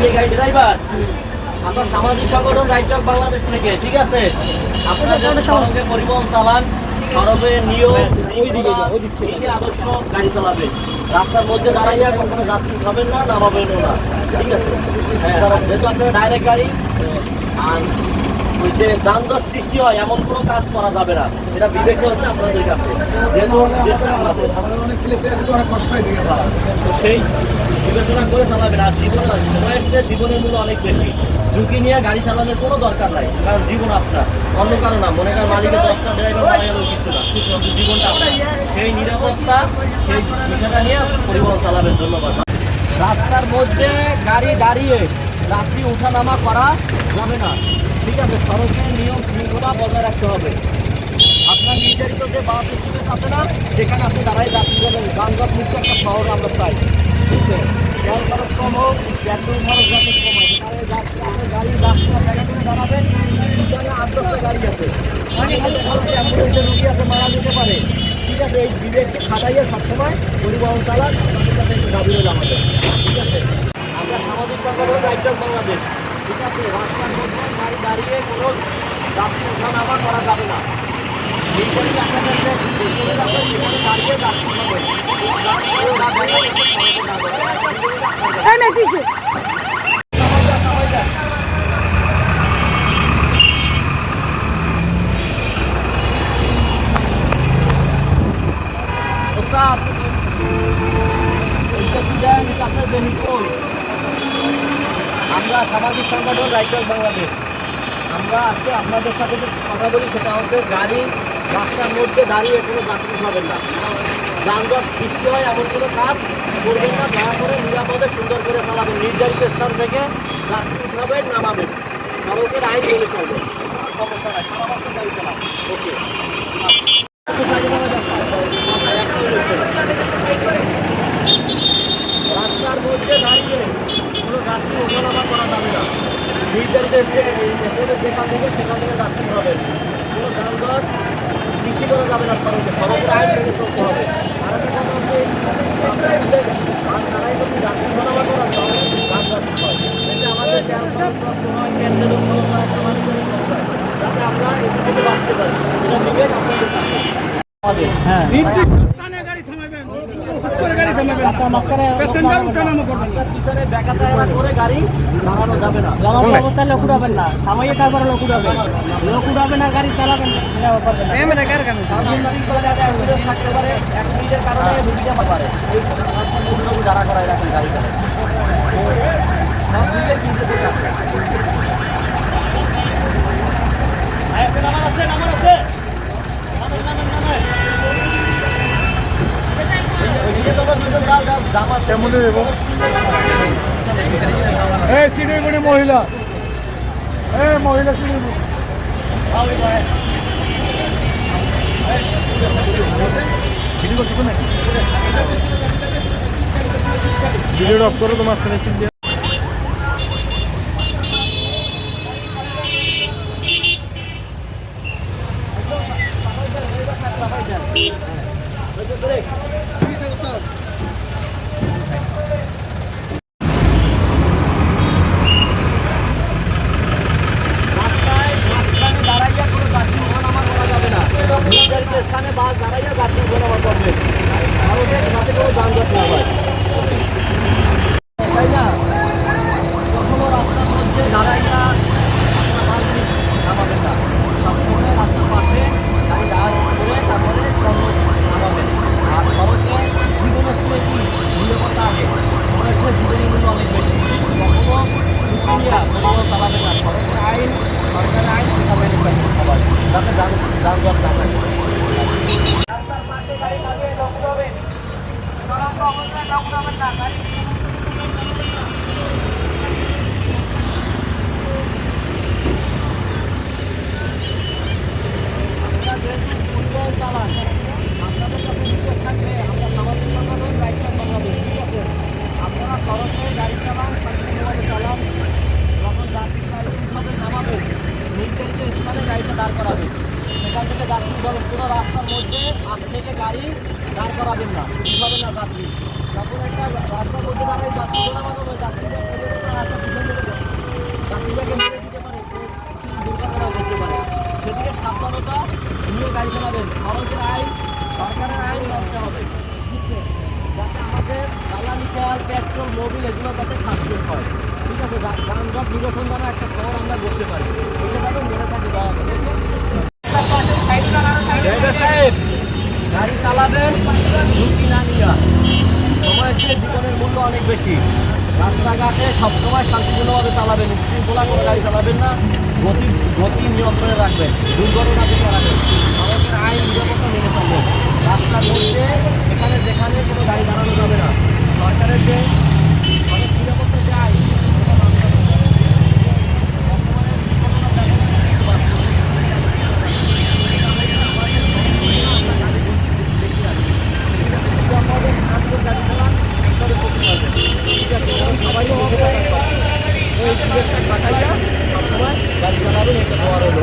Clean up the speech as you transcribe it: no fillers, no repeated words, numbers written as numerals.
আপনি গাড়ি ড্রাইভার? আমরা সামাজিক সংগঠন রাইট ট্রাক বাংলাদেশ থেকে, ঠিক আছে? আপনাদের সড়কে পরিবহন চালান, সড়কের নিয়ম নীতি আদর্শ গাড়ি চালাবেন। রাস্তার মধ্যে দাঁড়াইয়া কখনো যাত্রী উঠাবেন না, নামাবেনও না, ঠিক আছে? যেহেতু আপনার ডাইরেক্ট গাড়ি, আর ওই যে যানজট সৃষ্টি হয় এমন কোনো কাজ করা যাবে না, এটা বিবেক হচ্ছে আপনাদের কাছে। যেহেতু অনেক কষ্ট হয়, তো সেই বিবেচনা করে চালাবেন। আর সময়ের চেয়ে জীবনের মূল্য অনেক বেশি। ঝুঁকি নিয়ে গাড়ি চালানোর কোনো দরকার নাই, কারণ জীবন আপনার, অন্য কারো না। মনে করেন মালিকের 10টা ড্রাইভার মারা গেলেও কিছু না, জীবনটা আপনার। সেই নিরাপত্তা, সেই বিষয়টা নিয়ে পরিবহন চালাবেন। ধন্যবাদ। রাস্তার মধ্যে গাড়ি দাঁড়িয়ে যাত্রী উঠানামা করা যাবে না, ঠিক আছে? সড়কের নিয়ম শৃঙ্খলা বজায় রাখতে হবে। আপনার নির্ধারিত যে বাস স্ট্যান্ড আছে না, সেখানে আপনি দাঁড়াই যাত্রী যাবেন। যানজট মুক্ত একটা শহর আমরা চাই, ঠিক আছে? তেল খরচ কম হোক, পেট্রোল খরচ যাতে কম হয়, সেখানে আপনার গাড়ি রাস্তা জায়গা করে দাঁড়াবেন। সেখানে 8-10টা গাড়ি আছে, অ্যাম্বুলেন্সের রুগী আছে, মারা যেতে পারে, ঠিক আছে? এই বিবেককে খাটাইয়ে সবসময় পরিবহন চালান। আমাদের কাছে একটু দাবি রইল আমাদের, ঠিক আছে? আমরা সামাজিক সংগঠন রাইট ট্রাক বাংলাদেশ, ঠিক আছে? রাস্তার মধ্যে গাড়ি দাঁড়িয়ে কোনো যাত্রী ওঠানামা করা যাবে না। এইখানে আপনাদের সেখানে দাঁড়িয়ে যাত্রী উঠাবেন। আমরা সামাজিক সংগঠন রাইট ট্রাক বাংলাদেশ, আমরা আজকে আপনাদের সাথে যে কথা বলি সেটা হচ্ছে গাড়ি রাস্তার মধ্যে দাঁড়িয়ে কোনো যাত্রী উঠাবেন না। যানজট সৃষ্টি হয় এমন কোনো কাজ করবেন না। দয়া করে নিরাপদে সুন্দর করে চালাবেন। নির্ধারিত স্থান থেকে যাত্রী উঠাবেন, নামাবেন। সড়কের আইন মেনে চলবেন, সমস্যা নাই। সারা বছর গাড়ি চালান, ওকে? রাস্তার মধ্যে দাঁড়িয়ে কোনো যাত্রী ওঠানামা করা যাবে না। নির্ধারিত যেখান থেকে যাত্রী হবে। কোনো যানজট সৃষ্টি করা যাবে না সড়কে। সড়কের আইন মেনে চলতে হবে। আর একটা কথা হচ্ছে, তারাই যদি যাত্রী ওঠানামা করা তাহলে যানজট হয়। এতে আমাদের তেল খরচ নষ্ট হয়, পেট্রোল খরচ হয়, জ্বালানি খরচ হয়, যাতে আমরা এটি থেকে বাঁচতে পারি। এটা বিবেক আপনাদের কাছে। পিছনে ব্যাকাতায়ারা করে গাড়ি দাঁড়ানো যাবে না। অবস্থায় লোক উঠাবেন না, থামাইয়ে তারপরে লোক উঠাবেন। লোক উঠাবে না, গাড়ি চালাবেন না। থাকতে পারে, অ্যাক্সিডেন্টের কারণে ঢুকে যেতে পারে। দাঁড়া করায় রাখেন গাড়িটা। মহিলা মহিলা ভিডিও অফ করো তোমার স্থানে বাস দাঁড়াইয়া যাত্রী ওঠানামা করবেন, যাতে কোনো যানজট না হয়, তাই না? কখনো রাস্তার মধ্যে দাঁড়াইয়া আপনার বাস নামাবেন না। সবসময় রাস্তার পাশে গাড়ি দাঁড় করে তারপরে নামাবেন। আর সড়কে জীবনের চেয়ে কি নিরাপত্তা আগে, মনে হচ্ছে জীবনের মূল্য অনেক বেশি। কখনো ঝুঁকি পরিবহন চালাবেন না। সড়কের আইন, সরকারের আইন সেটা মেনে চলবে সবাই, যাতে যানজট না থাকে। চালান আপনাদের কাছে নির্দেশ থাকবে। আমরা সামাজিক সংগঠন রাইট ট্রাক বাংলাদেশ, ঠিক আছে? আপনারা সড়কে গাড়ি চালান, শান্তিপূর্ণভাবে চালান। যখন যাত্রী গাড়ি উঠাবে নামাবেন, নির্ধারিত স্থানে গাড়িটা দাঁড় করাবেন। সেখান থেকে যাত্রী উঠাবেন। কোনো রাস্তার মধ্যে থেকে গাড়ি দাঁড় করাবেন না, উঠাবেন না যাত্রী। যখন একটা রাস্তার মধ্যে দাঁড়ায় যাত্রী ওঠানামা করবে, যাত্রীদের নিজেকে মেরে দিতে পারে, দুর্ঘটনা ঘটতে পারে। সেদিকে সাবধানতা নিয়ে গাড়ি চালাবেন। সড়কের আইন, সরকারের আইন মানতে হবে। যাতে আমাদের জ্বালানি তেল, পেট্রোল, মোবিল এগুলো যাতে সাশ্রয় হয়। ঠিক আছে, যানজট নিরসন দ্বারা একটা শহর আমরা করতে পারি। এটা যাতে মনে থাকে দয়া করে। ড্রাইভার সাহেব, গাড়ি চালাবেন ঝুঁকি না নিয়ে। সময়ের চেয়ে জীবনের মূল্য অনেক বেশি। রাস্তাঘাটে সবসময় শান্তিপূর্ণভাবে চালাবেন, শৃঙ্খলা করে গাড়ি চালাবেন না, গতি নিয়ন্ত্রণে রাখবেন, দুর্ঘটনা থেকে রাখবেন। সড়কের আইন নিরাপত্তা মেনে চলবেন। রাস্তার মধ্যে এখানে যেখানে কোনো গাড়ি দাঁড়ানো যাবে না। সরকারের যে সড়ক নিরাপত্তা যে আইন সেটা মানতে হবে। বর্তমানে দুর্ঘটনা ব্যাপক বৃদ্ধি পাচ্ছে। সবাই গাড়ি চালাবেন, এটা দেওয়ার হলো।